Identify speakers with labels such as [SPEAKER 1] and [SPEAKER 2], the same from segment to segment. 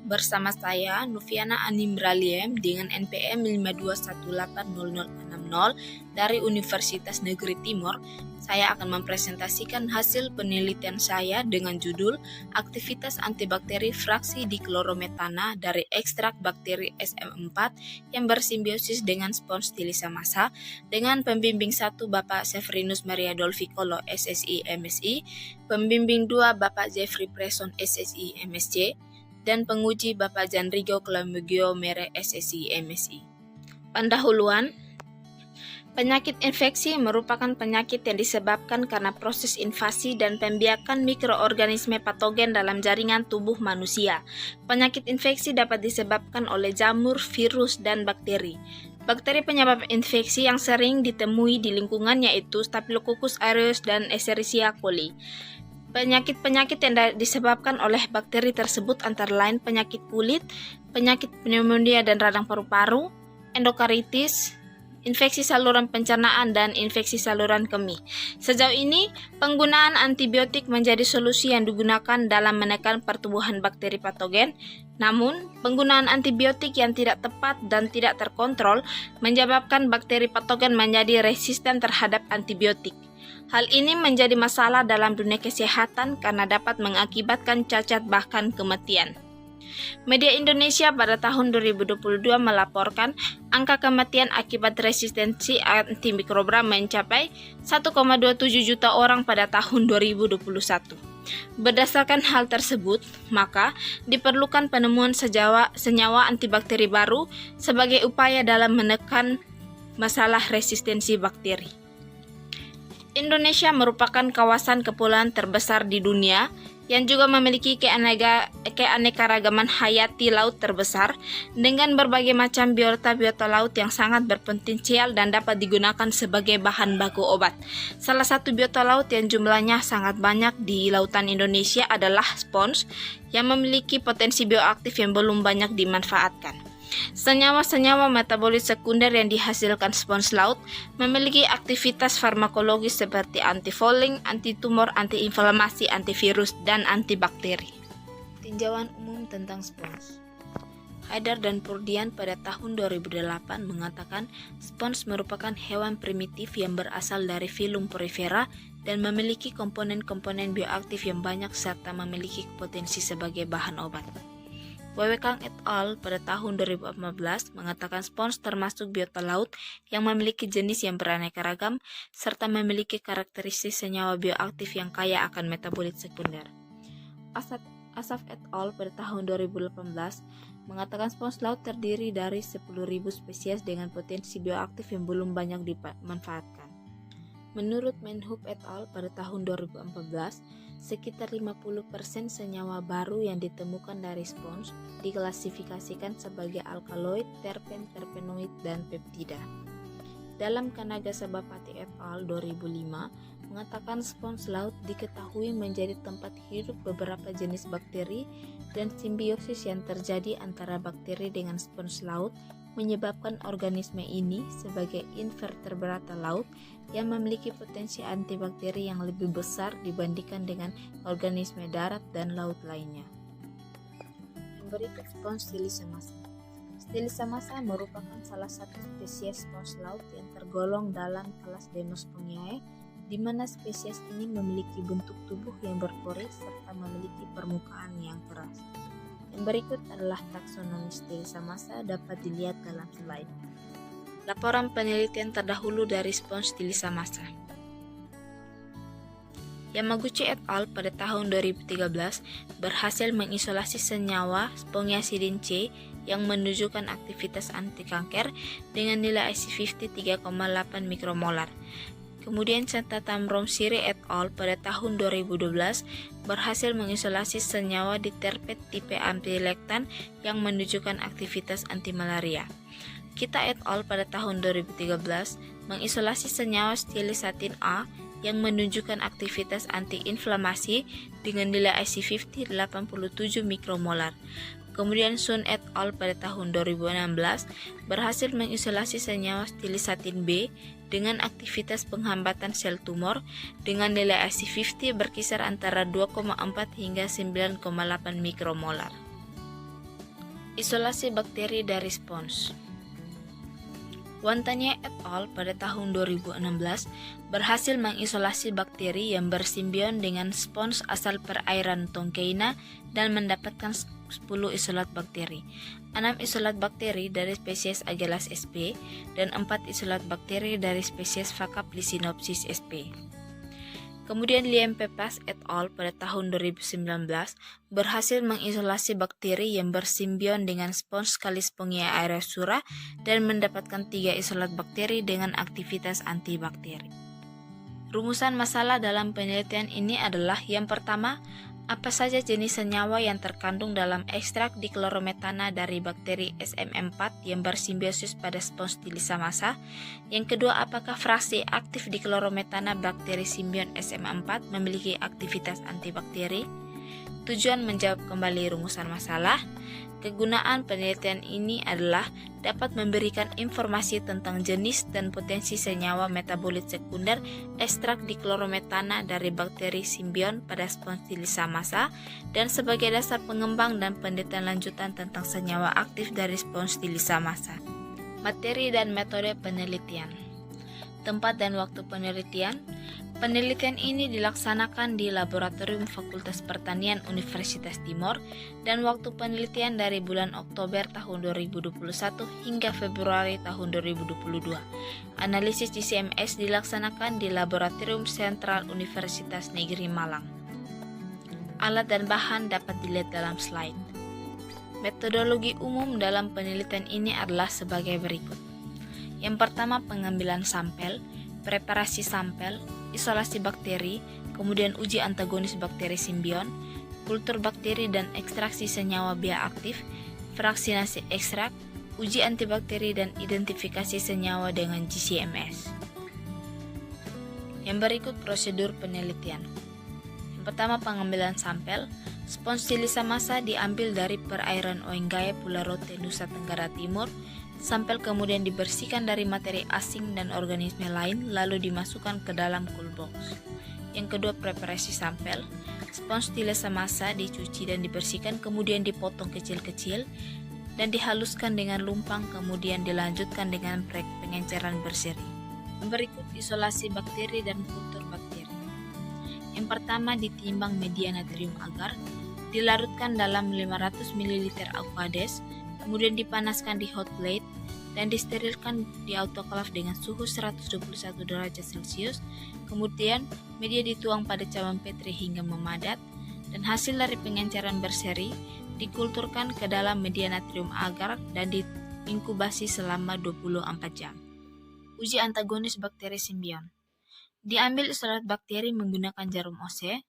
[SPEAKER 1] Bersama saya, Nufiana Animbraliem dengan NPM 5218060 dari Universitas Negeri Timur. Saya akan mempresentasikan hasil penelitian saya dengan judul Aktivitas Antibakteri Fraksi Diklorometana dari ekstrak bakteri SM4 yang bersimbiosis dengan spons Thylacamasa dengan pembimbing 1 Bapak Severinus Maria Dolficolo SSI MSI, pembimbing 2 Bapak Jeffrey Preson SSI MSc, dan penguji Bapak Janrigo Clamugio Mere SSI MSI. Pendahuluan, penyakit infeksi merupakan penyakit yang disebabkan karena proses invasi dan pembiakan mikroorganisme patogen dalam jaringan tubuh manusia. Penyakit infeksi dapat disebabkan oleh jamur, virus, dan bakteri. Bakteri penyebab infeksi yang sering ditemui di lingkungan yaitu Staphylococcus aureus dan Escherichia coli. Penyakit-penyakit yang disebabkan oleh bakteri tersebut antara lain penyakit kulit, penyakit pneumonia dan radang paru-paru, endokaritis, infeksi saluran pencernaan, dan infeksi saluran kemih. Sejauh ini, penggunaan antibiotik menjadi solusi yang digunakan dalam menekan pertumbuhan bakteri patogen. Namun, penggunaan antibiotik yang tidak tepat dan tidak terkontrol menyebabkan bakteri patogen menjadi resisten terhadap antibiotik. Hal ini menjadi masalah dalam dunia kesehatan karena dapat mengakibatkan cacat bahkan kematian. Media Indonesia pada tahun 2022 melaporkan angka kematian akibat resistensi antimikrobia mencapai 1,27 juta orang pada tahun 2021. Berdasarkan hal tersebut, maka diperlukan penemuan senyawa antibakteri baru sebagai upaya dalam menekan masalah resistensi bakteri. Indonesia merupakan kawasan kepulauan terbesar di dunia yang juga memiliki keanekaragaman hayati laut terbesar dengan berbagai macam biota laut yang sangat berpotensial dan dapat digunakan sebagai bahan baku obat. Salah satu biota laut yang jumlahnya sangat banyak di lautan Indonesia adalah spons yang memiliki potensi bioaktif yang belum banyak dimanfaatkan. Senyawa-senyawa metabolit sekunder yang dihasilkan spons laut memiliki aktivitas farmakologis seperti antifouling, antitumor, antiinflamasi, antivirus, dan antibakteri. Tinjauan umum tentang spons. Haidar dan Purdian pada tahun 2008 mengatakan spons merupakan hewan primitif yang berasal dari filum Porifera dan memiliki komponen-komponen bioaktif yang banyak serta memiliki potensi sebagai bahan obat. W.W. Kang et al. Pada tahun 2014 mengatakan spons termasuk biota laut yang memiliki jenis yang beraneka ragam serta memiliki karakteristik senyawa bioaktif yang kaya akan metabolit sekunder. Asaf et al. Pada tahun 2018 mengatakan spons laut terdiri dari 10.000 spesies dengan potensi bioaktif yang belum banyak dimanfaatkan. Menurut Menhub et al. Pada tahun 2014, sekitar 50% senyawa baru yang ditemukan dari spons diklasifikasikan sebagai alkaloid, terpen, terpenoid, dan peptida. Dalam Kanagasabapati et al. 2005 mengatakan spons laut diketahui menjadi tempat hidup beberapa jenis bakteri dan simbiosis yang terjadi antara bakteri dengan spons laut menyebabkan organisme ini sebagai invertebrata laut yang memiliki potensi antibakteri yang lebih besar dibandingkan dengan organisme darat dan laut lainnya. Berikut spons Thylacamasa. Thylacamasa merupakan salah satu spesies spons laut yang tergolong dalam kelas Demospongiae, di mana spesies ini memiliki bentuk tubuh yang berpori serta memiliki permukaan yang keras. Yang berikut adalah taksonomi Thylacamasa dapat dilihat dalam slide. Laporan penelitian terdahulu dari spons Thylacamasa. Yamaguchi et al. Pada tahun 2013 berhasil mengisolasi senyawa spongiacidin C yang menunjukkan aktivitas antikanker dengan nilai IC50 3,8 mikromolar. Kemudian Tamrom Siri et al. Pada tahun 2012 berhasil mengisolasi senyawa diterpet tipe ampilektan yang menunjukkan aktivitas antimalaria. Kita et al. Pada tahun 2013 mengisolasi senyawa stylisatin A yang menunjukkan aktivitas antiinflamasi dengan nilai IC50 87 mikromolar. Kemudian Sun et al. Pada tahun 2016 berhasil mengisolasi senyawa stylisatin B dengan aktivitas penghambatan sel tumor dengan nilai IC50 berkisar antara 2,4 hingga 9,8 mikromolar. Isolasi bakteri dari spons. Wantanya et al. Pada tahun 2016 berhasil mengisolasi bakteri yang bersimbion dengan spons asal perairan Tonkeina dan mendapatkan 10 isolat bakteri, 6 isolat bakteri dari spesies Agellas sp dan 4 isolat bakteri dari spesies Vaccaplicinopsis sp. Kemudian Liem Pepas et al. Pada tahun 2019 berhasil mengisolasi bakteri yang bersimbion dengan spons Calispongia aerosura dan mendapatkan 3 isolat bakteri dengan aktivitas antibakteri. Rumusan masalah dalam penelitian ini adalah yang pertama, apa saja jenis senyawa yang terkandung dalam ekstrak diklorometana dari bakteri SM4 yang bersimbiosis pada spons Thylacamasa? Yang kedua, apakah fraksi aktif diklorometana bakteri simbion SM4 memiliki aktivitas antibakteri? Tujuan menjawab kembali rumusan masalah. Kegunaan penelitian ini adalah dapat memberikan informasi tentang jenis dan potensi senyawa metabolit sekunder ekstrak diklorometana dari bakteri simbion pada spons Thylacamasa dan sebagai dasar pengembang dan penelitian lanjutan tentang senyawa aktif dari spons Thylacamasa. Materi dan metode penelitian. Tempat dan waktu penelitian. Penelitian ini dilaksanakan di Laboratorium Fakultas Pertanian Universitas Timor dan waktu penelitian dari bulan Oktober tahun 2021 hingga Februari tahun 2022. Analisis GCMS dilaksanakan di Laboratorium Sentral Universitas Negeri Malang. Alat dan bahan dapat dilihat dalam slide. Metodologi umum dalam penelitian ini adalah sebagai berikut. Yang pertama, pengambilan sampel, preparasi sampel, isolasi bakteri, kemudian uji antagonis bakteri simbion, kultur bakteri dan ekstraksi senyawa bioaktif, fraksinasi ekstrak, uji antibakteri dan identifikasi senyawa dengan GCMS. Yang berikut prosedur penelitian. Yang pertama, pengambilan sampel. Spons Thylacamasa diambil dari perairan Oengae, Pulau Rote, Nusa Tenggara Timur. Sampel kemudian dibersihkan dari materi asing dan organisme lain lalu dimasukkan ke dalam cool box. Yang kedua, preparasi sampel. Spons Thylacamasa dicuci dan dibersihkan kemudian dipotong kecil-kecil dan dihaluskan dengan lumpang kemudian dilanjutkan dengan pengenceran berseri. Berikut isolasi bakteri dan kultur bakteri. Yang pertama, ditimbang media natrium agar, dilarutkan dalam 500 ml aquades, kemudian dipanaskan di hot plate dan disterilkan di autoklaf dengan suhu 121 derajat Celcius. Kemudian media dituang pada cawan petri hingga memadat dan hasil dari pengenceran berseri dikulturkan ke dalam media natrium agar dan diinkubasi selama 24 jam. Uji antagonis bakteri simbion. Diambil isolat bakteri menggunakan jarum OC,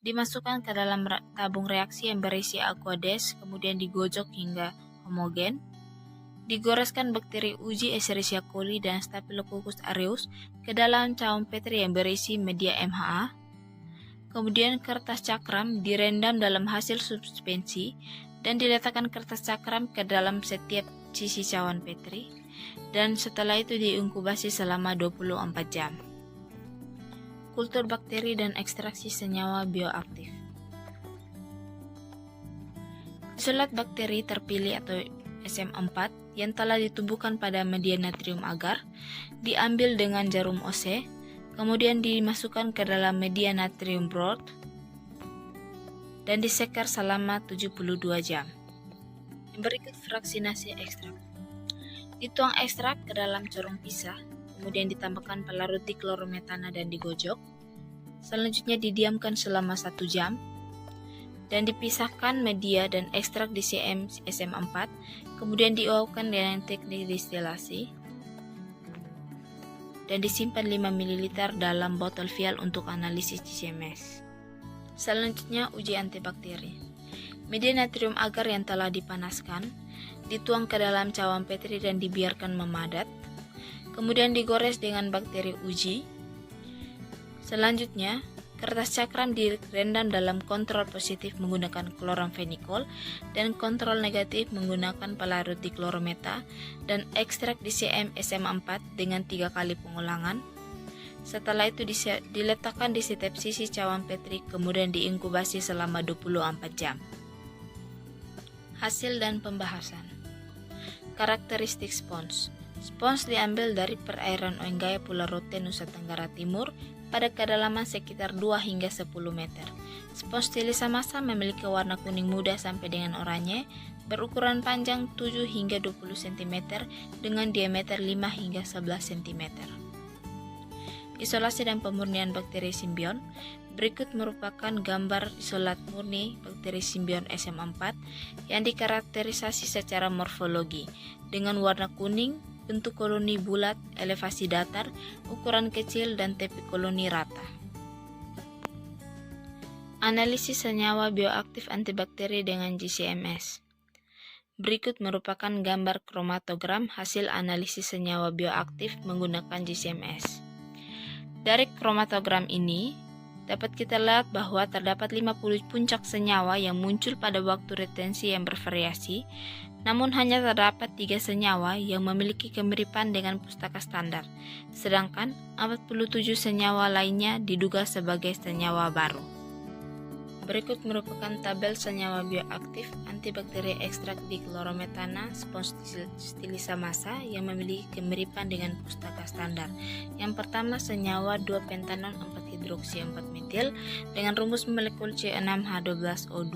[SPEAKER 1] dimasukkan ke dalam tabung reaksi yang berisi aquades, kemudian digojok hingga homogen. Digoreskan bakteri uji Escherichia coli dan Staphylococcus aureus ke dalam cawan petri yang berisi media MHA. Kemudian kertas cakram direndam dalam hasil suspensi dan diletakkan kertas cakram ke dalam setiap sisi cawan petri dan setelah itu diinkubasi selama 24 jam. Kultur bakteri dan ekstraksi senyawa bioaktif. Isolat bakteri terpilih atau SM4 yang telah ditumbuhkan pada media natrium agar diambil dengan jarum OC, kemudian dimasukkan ke dalam media natrium broth dan disekar selama 72 jam. Berikut fraksinasi ekstrak. Dituang ekstrak ke dalam corong pisah, kemudian ditambahkan pelarut diklorometana dan digojok. Selanjutnya didiamkan selama 1 jam dan dipisahkan media dan ekstrak DCM SM4, kemudian diuapkan dengan teknik distilasi dan disimpan 5 ml dalam botol vial untuk analisis GCMS. Selanjutnya uji antibakteri. Media natrium agar yang telah dipanaskan dituang ke dalam cawan petri dan dibiarkan memadat. Kemudian digores dengan bakteri uji. Selanjutnya, kertas cakram direndam dalam kontrol positif menggunakan kloramfenikol dan kontrol negatif menggunakan pelarut diklorometa dan ekstrak DCM SM4 dengan 3 kali pengulangan. Setelah itu diletakkan di setiap sisi cawan petri kemudian diinkubasi selama 24 jam. Hasil dan pembahasan. Karakteristik spons. Spons diambil dari perairan Oenggaya, Pulau Rote, Nusa Tenggara Timur pada kedalaman sekitar 2 hingga 10 meter. Spons Stilisa massa memiliki warna kuning muda sampai dengan oranye, berukuran panjang 7 hingga 20 cm dengan diameter 5 hingga 11 cm. Isolasi dan pemurnian bakteri simbion. Berikut merupakan gambar isolat murni bakteri simbion SM4 yang dikarakterisasi secara morfologi dengan warna kuning, bentuk koloni bulat, elevasi datar, ukuran kecil, dan tepi koloni rata. Analisis senyawa bioaktif antibakteri dengan GCMS. Berikut merupakan gambar kromatogram hasil analisis senyawa bioaktif menggunakan GCMS. Dari kromatogram ini, dapat kita lihat bahwa terdapat 50 puncak senyawa yang muncul pada waktu retensi yang bervariasi, namun hanya terdapat 3 senyawa yang memiliki kemiripan dengan pustaka standar, sedangkan 47 senyawa lainnya diduga sebagai senyawa baru. Berikut merupakan tabel senyawa bioaktif antibakteri ekstrak dichlorometana spons Stilisa massa yang memiliki kemiripan dengan pustaka standar. Yang pertama, senyawa 2-pentanon 4-hidroksi 4-metil dengan rumus molekul C6H12O2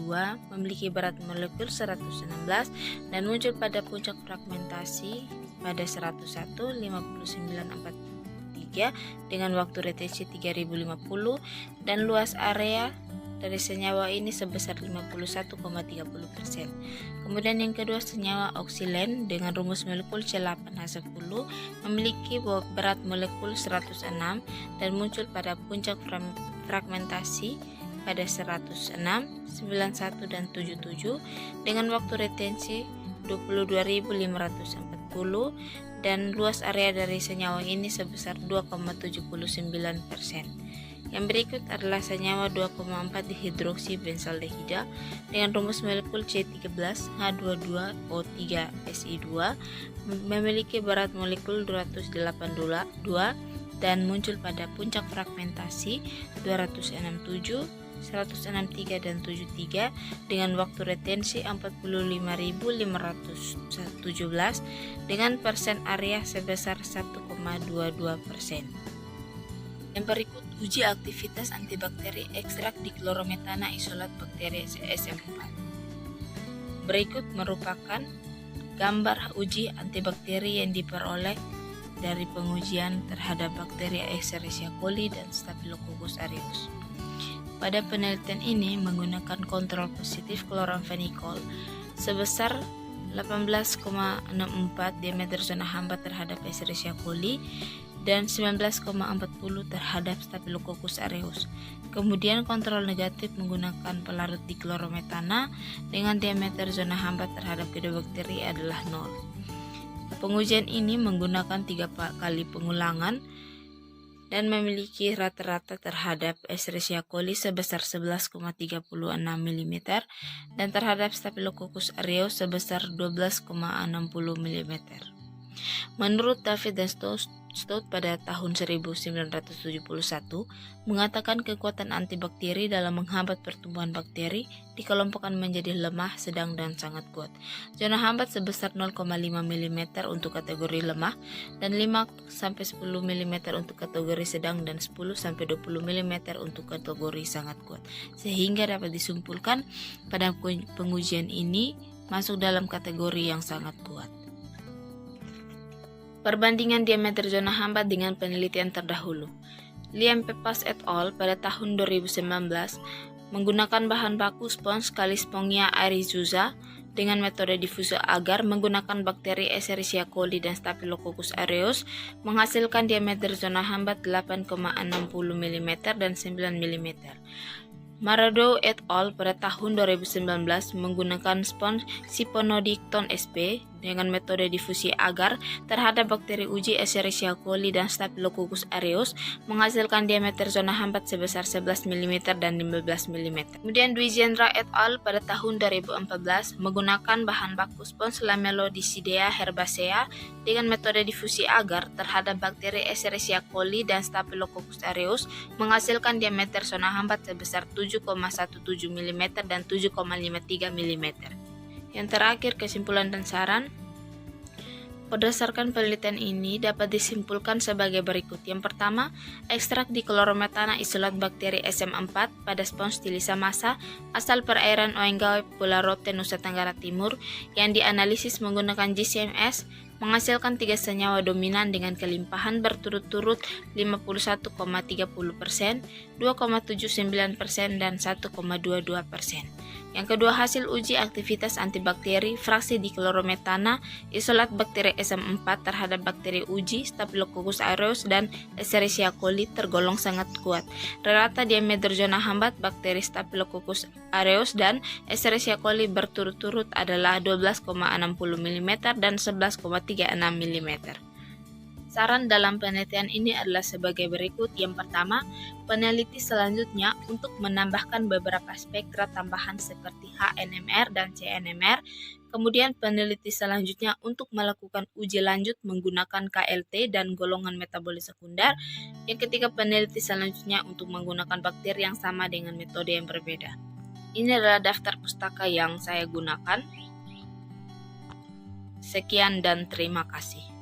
[SPEAKER 1] memiliki berat molekul 116 dan muncul pada puncak fragmentasi pada 101 5943 dengan waktu retensi 3050 dan luas area dari senyawa ini sebesar 51,30%. Kemudian yang kedua, senyawa oksilen dengan rumus molekul C8H10 memiliki berat molekul 106 dan muncul pada puncak fragmentasi pada 106, 91 dan 77 dengan waktu retensi 22.540 dan luas area dari senyawa ini sebesar 2,79%. Yang berikut adalah senyawa 2,4 dihidroksi benzaldehida dengan rumus molekul C13H22O3Si2 memiliki berat molekul 282 dan muncul pada puncak fragmentasi 267, 163 dan 73 dengan waktu retensi 45.517 dengan persen area sebesar 1,22%. Yang berikut uji aktivitas antibakteri ekstrak dichlorometana isolat bakteri SM4. Berikut merupakan gambar uji antibakteri yang diperoleh dari pengujian terhadap bakteri Escherichia coli dan Staphylococcus aureus. Pada penelitian ini menggunakan kontrol positif kloramfenikol sebesar 18,64 diameter zona hambat terhadap Escherichia coli dan 19,40 terhadap Staphylococcus aureus. Kemudian kontrol negatif menggunakan pelarut dichlorometana dengan diameter zona hambat terhadap kedua bakteri adalah 0. Pengujian ini menggunakan 3 kali pengulangan dan memiliki rata-rata terhadap Escherichia coli sebesar 11,36 mm dan terhadap Staphylococcus aureus sebesar 12,60 mm. Menurut David dan Stout pada tahun 1971 mengatakan kekuatan antibakteri dalam menghambat pertumbuhan bakteri dikelompokkan menjadi lemah, sedang, dan sangat kuat. Zona hambat sebesar 0,5 mm untuk kategori lemah dan 5-10 mm untuk kategori sedang dan 10-20 mm untuk kategori sangat kuat. Sehingga dapat disimpulkan pada pengujian ini masuk dalam kategori yang sangat kuat. Perbandingan diameter zona hambat dengan penelitian terdahulu. Liam Pepas et al. Pada tahun 2019 menggunakan bahan baku spons Calispongia aerizusa dengan metode difusi agar menggunakan bakteri Escherichia coli dan Staphylococcus aureus menghasilkan diameter zona hambat 8,60 mm dan 9 mm. Marado et al. Pada tahun 2019 menggunakan spons Siponodicton sp dengan metode difusi agar terhadap bakteri uji Escherichia coli dan Staphylococcus aureus menghasilkan diameter zona hambat sebesar 11 mm dan 15 mm. Kemudian Dwi Jendra et al. Pada tahun 2014 menggunakan bahan baku spons Lamelodicidea herbacea dengan metode difusi agar terhadap bakteri Escherichia coli dan Staphylococcus aureus menghasilkan diameter zona hambat sebesar 7,17 mm dan 7,53 mm. Yang terakhir, kesimpulan dan saran. Berdasarkan penelitian ini dapat disimpulkan sebagai berikut. Yang pertama, ekstrak diklorometana isolat bakteri SM4 pada spons Stilisa massa asal perairan Oengawe, Pulau Rote, Nusa Tenggara Timur yang dianalisis menggunakan GCMS menghasilkan 3 senyawa dominan dengan kelimpahan berturut-turut 51,30%, 2,79%, dan 1,22%. Yang kedua, hasil uji aktivitas antibakteri fraksi diklorometana isolat bakteri SM4 terhadap bakteri uji Staphylococcus aureus dan Escherichia coli tergolong sangat kuat. Rata diameter zona hambat bakteri Staphylococcus aureus dan Escherichia coli berturut-turut adalah 12,60 mm dan 11,36 mm. Saran dalam penelitian ini adalah sebagai berikut. Yang pertama, peneliti selanjutnya untuk menambahkan beberapa spektra tambahan seperti HNMR dan CNMR. Kemudian peneliti selanjutnya untuk melakukan uji lanjut menggunakan KLT dan golongan metabolit sekunder. Yang ketiga, peneliti selanjutnya untuk menggunakan bakteri yang sama dengan metode yang berbeda. Ini adalah daftar pustaka yang saya gunakan. Sekian dan terima kasih.